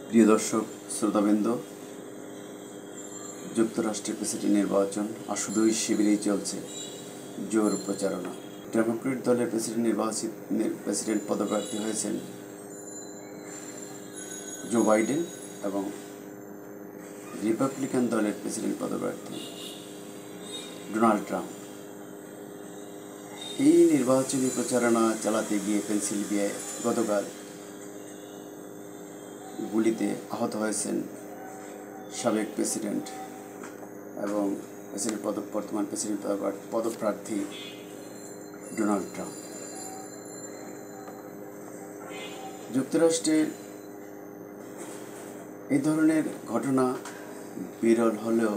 প্রিয় দর্শক শ্রোতাবৃন্দ, যুক্তরাষ্ট্রের প্রেসিডেন্ট নির্বাচন আর শুধুই শিবিরেই চলছে জোর প্রচারণা। ডেমোক্রেট দলের প্রেসিডেন্ট পদপ্রার্থী হয়েছেন জো বাইডেন এবং রিপাবলিকান দলের প্রেসিডেন্ট পদপ্রার্থী ডোনাল্ড ট্রাম্প। এই নির্বাচনী প্রচারণা চালাতে গিয়ে পেনসিলভেনিয়ায় গতকাল গুলিতে আহত হয়েছেন সাবেক প্রেসিডেন্ট এবং বর্তমান প্রেসিডেন্ট পদপ্রার্থী ডোনাল্ড ট্রাম্প। যুক্তরাষ্ট্রের এই ধরনের ঘটনা বিরল হলেও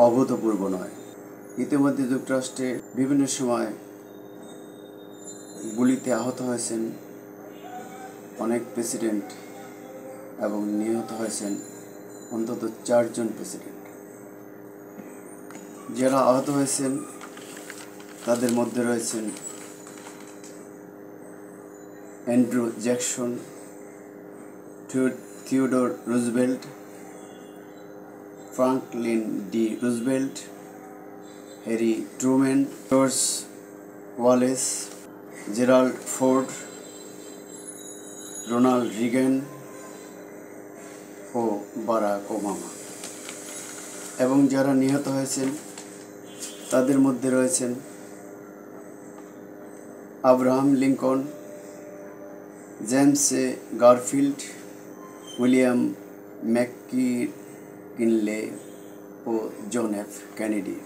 অভূতপূর্ব নয়। ইতিমধ্যে যুক্তরাষ্ট্রে বিভিন্ন সময় গুলিতে আহত হয়েছেন অনেক প্রেসিডেন্ট এবং নিহত হয়েছেন অন্তত 4 জন প্রেসিডেন্ট। যারা আহত হয়েছেন তাদের মধ্যে রয়েছেন Andrew Jackson, Theodore Roosevelt, Franklin D Roosevelt, Harry Truman, George Wallace, Gerald Ford, Ronald Reagan ও বারাক ওবামা। এবং যারা নিহত হয়েছেন তাদের মধ্যে রয়েছেন Abraham Lincoln, James Garfield, William McKinley ও জন এফ কেনেডি।